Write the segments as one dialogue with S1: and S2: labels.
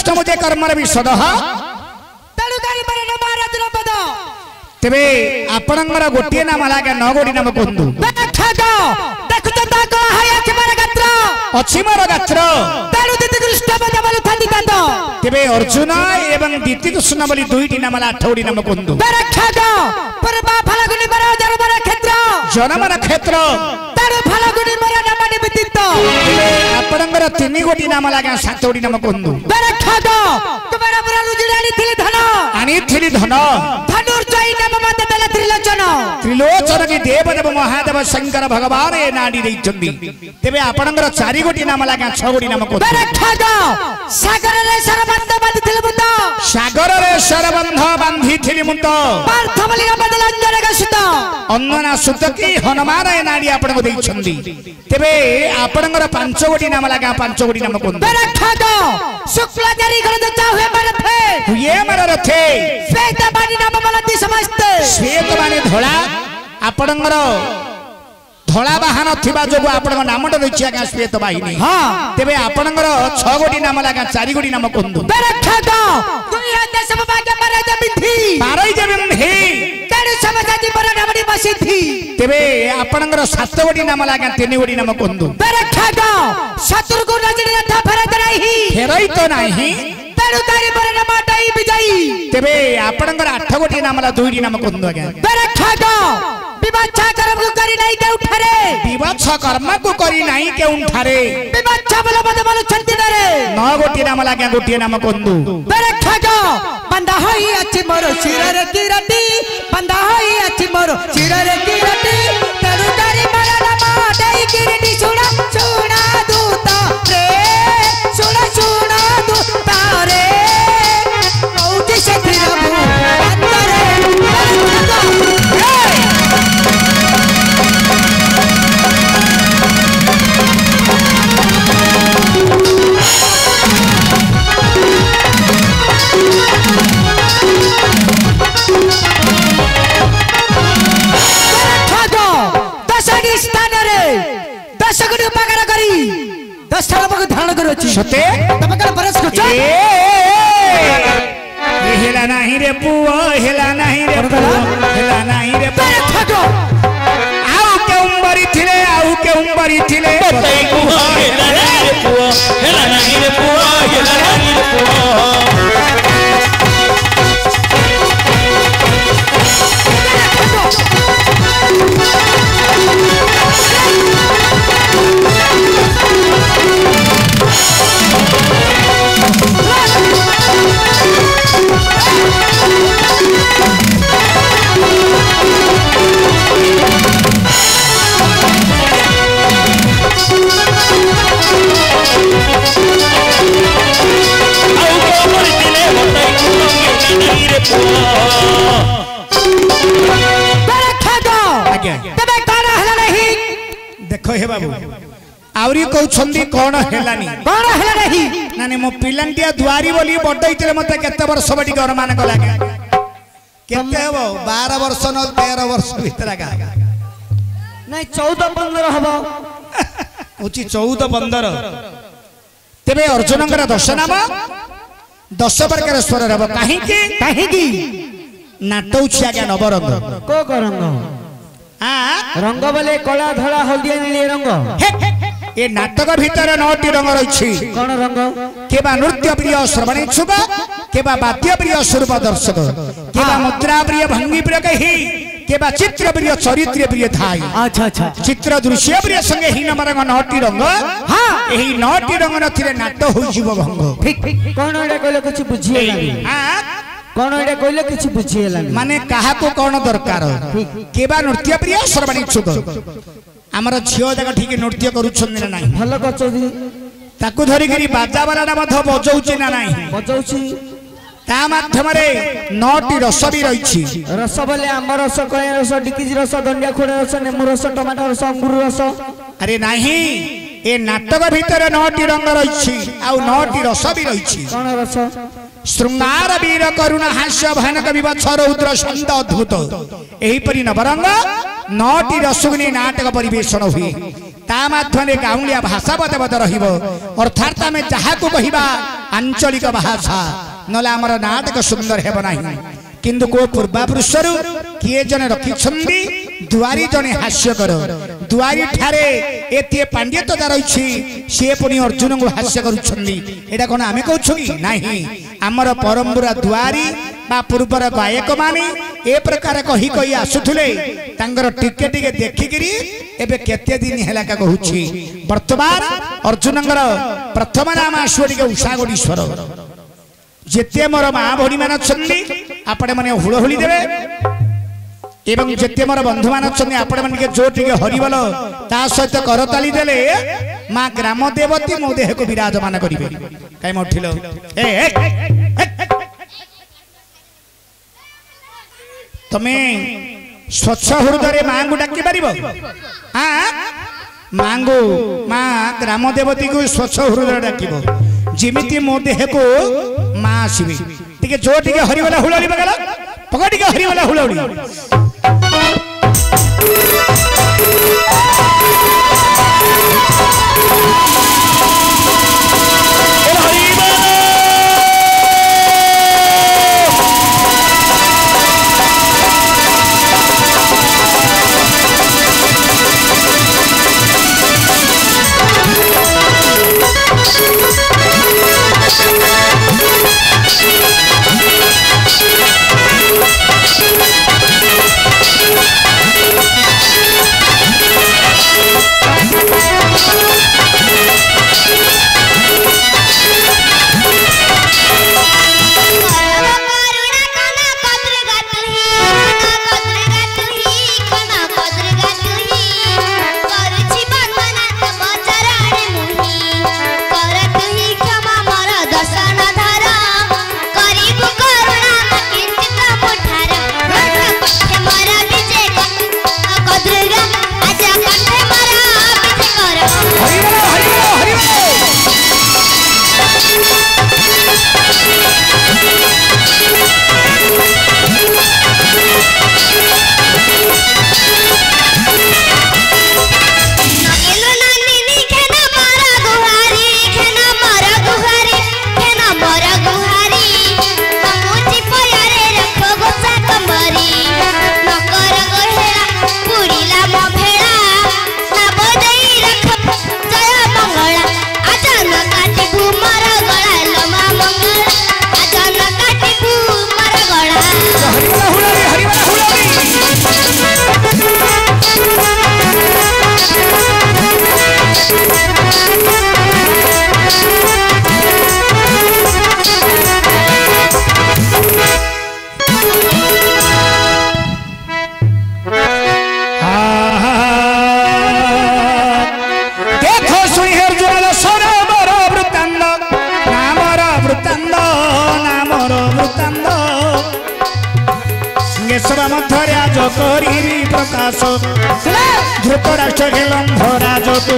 S1: दुष्ट मुझे कर्म विशद तेरे आपणंगर गोटे नाम लागे न गोटी नाम कहतु अच्छी मोर गात्र तेरे अर्जुन एवं दीति कृष्ण बोली दुईटी नाम 8 गोटी नाम कहतु जनमर क्षेत्र आपणंगर 3 गोटी नाम लागे 7 गोटी नाम कहतु आनी धन त्रिलोचन की देवदेव महादेव शंकर भगवान ए नाडी देइछन्दी तेबे आपणंगर 4 गोटी नाम लागे 6 गोटी नाम को सागर रे सरबंध बांधिथिल मुत सागर रे सरबंध बांधिथिल मुत पार्थ बलि बदल अंजन गसुत अन्नना सुत की हनुमान ए नाडी आपणको देइछन्दी तेबे आपणंगर 5 गोटी नाम लागे 5 गोटी नाम को शुक्ला जरी गरद चाहे मरथे हुए मरथे श्वेत बाणी नाम बोलती समस्त श्वेत बाणी धोला आपणंगर धोला बाहन थिबा जोगु आपणको नामटा रहिछि आगा श्वेत बाहिनी हां तेबे आपणंगर 6 गोटी नाम लागा 4 गोटी नाम कोंदु बरखद दुनिया देश भाग्य महाराज बिथि मारै जे बिंधी कण समजाजी पर नामडी बसिथि तेबे आपणंगर 7 गोटी नाम लागा 3 गोटी नाम कोंदु बरखद शत्रुघ्न नजर था फरत नाही फेरई तो नाही तारी पर नमाटाई विजयी तेबे आपणंगर 8 गोटी नामला 2टी नाम कोंदु आगे बरखद विवाच्छा कर्म को करी नहीं के उठारे विवाच्छा कर्म को करी नहीं के उठारे विवाच्छा बल बद बल छंती दरे 9 गोटी नाम लागे गोटी नाम कोंदु बरखद बंदा होई अच्छी मोर शिरर किरती बंदा होई अच्छी मोर शिरर किरती तारू तारी पर नमाटाई किरती सुना सुना दूता रे सुना सुना दूता रे औटी से फिरबू अंतरे सते तमकर बरस को हेला नहीं रे पुओ हेला नहीं रे पुओ हेला नहीं रे पुओ आउ के उंबरी थिले बताई पुओ हेला नहीं रे पुओ हेला नहीं रे पुओ हेला नहीं रे पुओ देखो हे बाबू आवरी कहउछंदी कोन हेलानी कोन हेला नहीं नानी मो पिलंटिया दुआरी बोली बडइतले मते केते वर्ष बडी गरमान गला केते हबो 12 वर्ष न 13 वर्ष भीतर का नहीं 14-15 हबो उची 14-15 तेबे अर्जुनंकर 10 नाम 10 प्रकार स्वर हबो काहे की नाटौ छिया नवरंग को करंग रंग बोले कला धला हल्दिया नीली रंग ए नाटक भीतर 9टी रंग रही कौन रंग केबा नृत्य प्रिय श्रवण इच्छुक केबा वाद्य प्रिय स्वरूप दर्शक केबा मुद्रा प्रिय भंगी प्रिय कही केबा चित्र प्रिय चरित्र प्रिय थाई अच्छा अच्छा चित्र दृश्य प्रिय संगे ही नंबर 9टी रंग हां एही 9टी रंग नथिले नाट होई जीव भंग ठीक कौन एडा कहले कुछ बुझिए हां कौन एडा कहले किछि बुझिएलानी माने काहा को कौन दरकार केबा नृत्य प्रिय श्रवण इच्छुक हमर झियो जग ठीक नृत्य करूछन ना नाही भलो करछोदी ताकू धरि गिरी बाजा बालाडा मध बजौछि ना नाही बजौछि ता माध्यम रे 9टी रस भी रहिछि रस बोले आम रस कय रस डिकिज रस दंडिया खोड़ा रस नेमु रस टमाटर रस अंगूर रस अरे नाही ए नाटक भीतर 9टी रंग रहिछि आ 9टी रस भी रहिछि कोन रस श्रृंगार वीर करुणा हास्य भयानक विवत्स रौद्र छंद अद्भुत एही परि नवरंग 9टी रसगुनी नाटक परिवेषण हुए ता माध्यम गाउलिया भाषा बदबद रहिबो अर्थात आमे जहा को कहिबा आंचलिक भाषा नले आमर नाटक सुंदर हेब नाही किंतु को पूर्वापुरुषरु किए जने रखिछंदी दुआरी जने हास्यकर दुआरी ठारे एते पांडित्यता रहिछि से पुनी अर्जुन को हास्य करूछंदी एटा कोन आमे कहछु कि नाही आमर परंपरा दुआरी बा पूर्वर गायक माने ए प्रकार कही कही आसुथुले तांगर टिके टिके देखिकिरी एबे केते दिन हेला का कहूछि वर्तमान अर्जुनंगर प्रथम नाम आश्वरी के उषागणीश्वर जेते मोर मां भणी मान छन्दी आपणे माने हुळहुळी देबे एवं जेते मोर बंधु मान छन्दी आपणे माने के जो टिके हरिबल ता सहित करताली देले मां ग्राम देवती मो देह को विराजमान करिवे काई मठिलो तमे स्वच्छ हृदय मां को डाकी पारिबो हां मांगो मां ग्राम देवती को स्वच्छ हृदय डाकिबो जिमिति मो देह को मां आसीबे टिके जो टिके हरिवाला हुळाली बगला पकड़ टिके हरिवाला हुळाली प्रकाश धृतराष्ट्र राज तू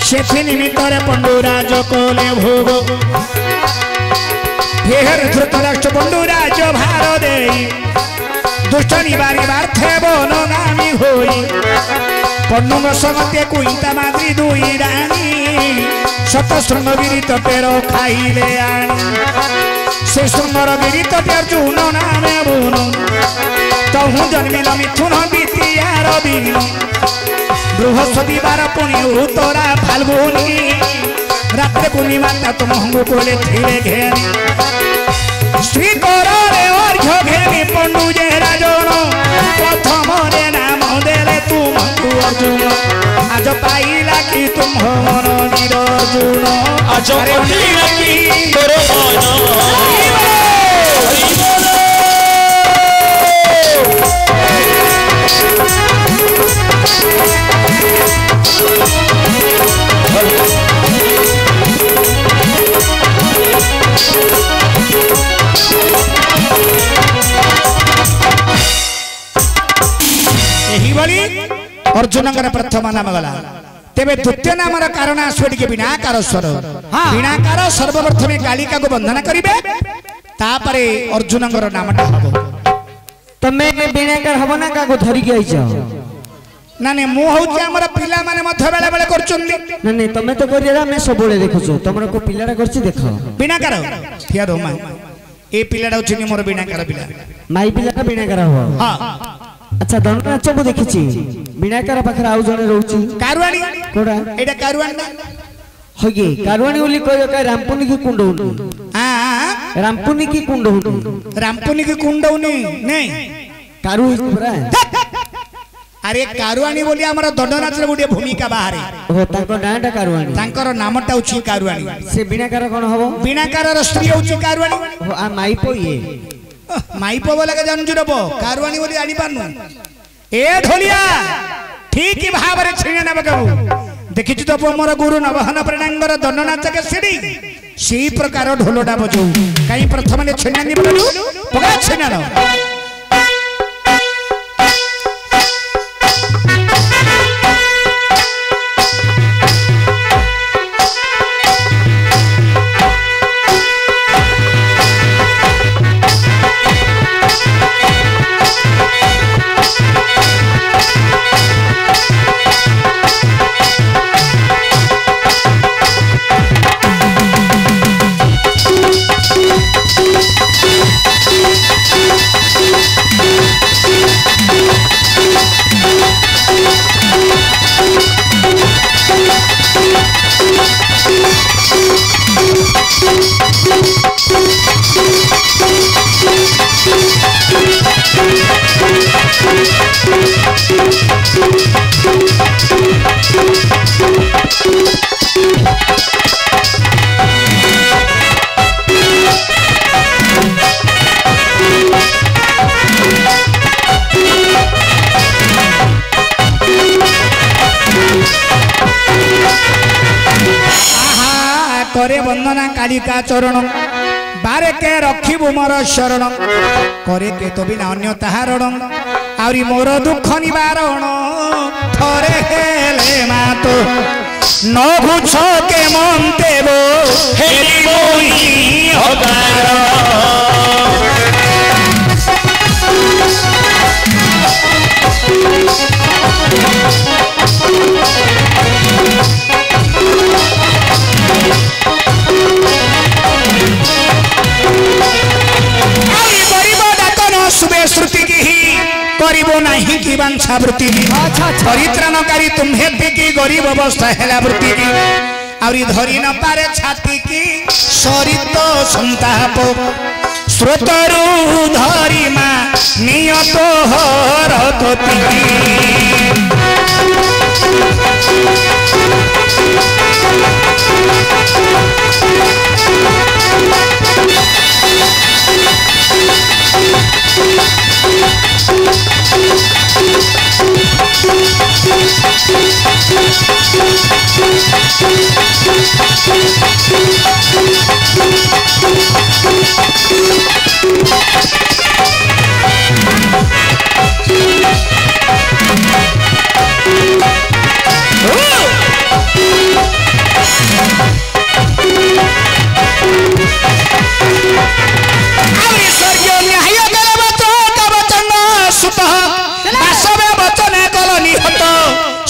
S1: से निमित्त पंडुराज कोले भोग फेर धृतराष्ट्र पंडुराज भार दे दुष्ट निवारी बार्थे बनगामी होई पंडुंग समते कुईता माद्री दुई रानी शत श्रृंगगिरी तटेर खाइले आनी से सुंदर गिरी तटे अर्जुन नामे बुनु तहु जन्मिल मिथुन बीतियार बिनु बृहस्पति बार पुणी उतरा फाल्गुनी रात्रे पूर्णिमा तुम हमको कोले थिले घेनी श्री कोरे अर्घ्य घेनी पंडु जे राजन प्रथम रे नाम देले तुम अर्जुन आज पाइला कि तुम मन निरर्जुन आज पाइला कि तोर अर्जुन प्रथम नाम गला तेरे द्वितीय नाम कारण आसवे टे विनाकार स्वर विनाकार सर्वप्रथम कालिका को वंदना करेंगे तापरे अर्जुन नामटा हम
S2: तमें विनाकार हम ना क्या धरिकी
S1: ना नहीं मु होउची हमर पिला माने मध्य बेले बेले करचुंदी
S2: ना नहीं तमे तो करिया मैं सब बेले देखुछु तमरा को पिलारा करछि देखो
S1: बिना कर ठिया रो मा ए पिलाडा होची मोर बिना कर पिला
S2: माई पिलाटा बिना कर हो
S1: हां
S2: अच्छा दंडनाच को देखिछि बिना कर पाखरा आउ जने रहउछि
S1: कारुवाणी
S2: कोडा
S1: एटा कारुवाणी ना
S2: होगे कारुवाणी बोली कयो का रामपुनी की कुंड होनी
S1: हां
S2: रामपुनी की कुंड होनी
S1: रामपुनी की कुंड होनी नहीं
S2: कारू पूरा
S1: अरे कारुवाणी बोली हमर दंडनाच रे गुटे भूमिका बाहरे
S2: ओ ताको नाटा कारुवाणी
S1: तांकर नामटा होची कारुवाणी
S2: से बिनाकार कोन हबो
S1: बिनाकार र स्त्री होची कारुवाणी
S2: ओ आ माइपो ये
S1: माइपो बोला के जानजुरबो कारुवाणी बोली आनी पानु ए ढोलिया ठीक ही भाबरे छिने ना बगाबू देखिछु तो मोर गुरु नवहन प्रणंगर दंडनाच के सिडी सी प्रकार ढोलडा बजौ काई प्रथम ने छिनानी बोलू पगा छिनानो करे वंदना कालिका चरण बारे के रखिबु मोर शरण करे के तो बिना अन्य ताहारण आउरी मोर दुख निवारण थरे हेले मातो न बुझ के मन देबो हेली मोही हकार सुबे श्रुति की करिबो नहीं की वांछा वृत्ति की परित्राणकारी तुम्हें की गरीब अवस्था हेला वृत्ति की आउरी धरी न पारे छाती की सरित संताप स्रोतरु धरी मा नियत हरकती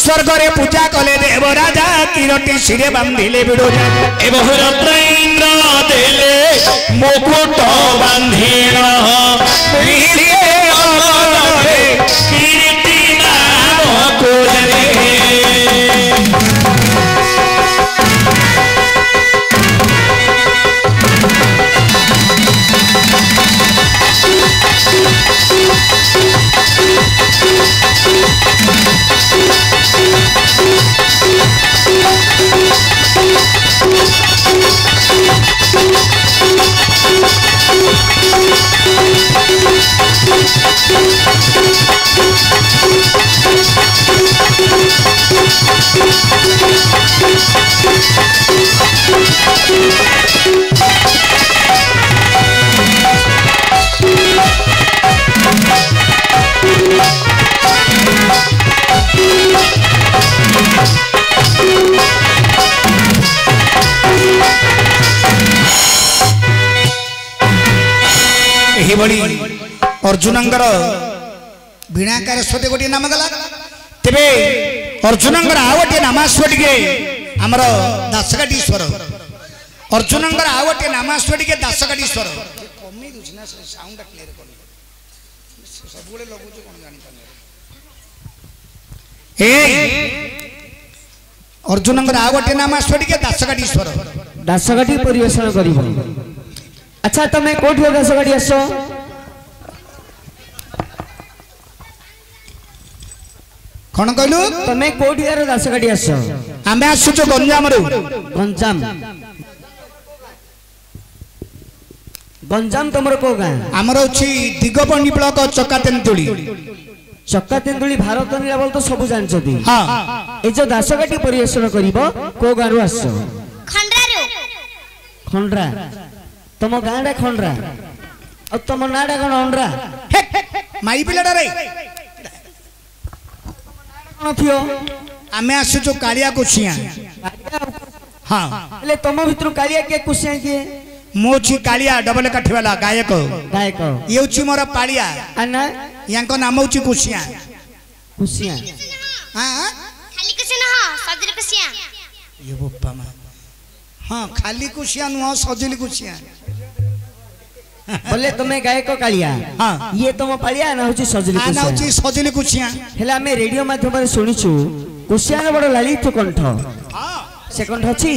S1: स्वर्गरे पूजा कले देव राजा किरटी सिरे बांधिले बिडोजा ए बहुरत्र इंद्र देले मुकुट बांधिल बिलिए अलरे किरटी नाम कोजरे अर्जुनंगर वीणाकार स्वते गोटे नाम गला तेबे अर्जुनंगर आउ गोटे नामाश्व टिके आमर दासकाटीश्वर अर्जुनंगर आउ गोटे नामाश्व टिके दासकाटीश्वर कमी दुछि ना साउंड क्लियर करनी सब गुले लगुछ कोन जानि पाने ए अर्जुनंगर आउ गोटे नामाश्व टिके दासकाठी
S2: परिवेषण करिबो। अच्छा तमे कोठी दासकाठी आसो
S1: कौन कहलु
S2: तमे कोठियार दासकाठी आस
S1: आमे आसुचो गंजाम
S2: गंजाम तुमर को गाँ
S1: आमर अछि दिगपंडी ब्लॉक चक्का
S2: तेंदुली भारत निरावल तो सब जानछथि।
S1: हां
S2: ए जो दासकाठी परिवेषण करिवो को गाँरु आस खंडरा तुम गाँडा खंडरा और तुम नाडा कौन अंडरा
S1: माई पिलाडा रे
S2: थियो
S1: आमे आसुचो कालिया कुछिया हां
S2: ले तुम भितर कालिया के कुछिया के
S1: मोची कालिया डबल काठी वाला गायक ये उची मोर पालिया
S2: अन्ना
S1: यांको नाम उची कुछिया
S2: कुछिया
S1: हां
S3: खाली कुछिया ना सजली कुछिया
S1: ये बप्पा मा हां खाली कुछिया नु सजली कुछिया
S2: बोले तुम्हें गायक कालिया
S1: हां
S2: ये तुम पालिया ना होची सजली कुछिया
S1: ना होची सजली कुछिया
S2: हेला हमें रेडियो माध्यम रे सुनिछु कुछिया बड़ लालित कंठ हां से कंठ अछि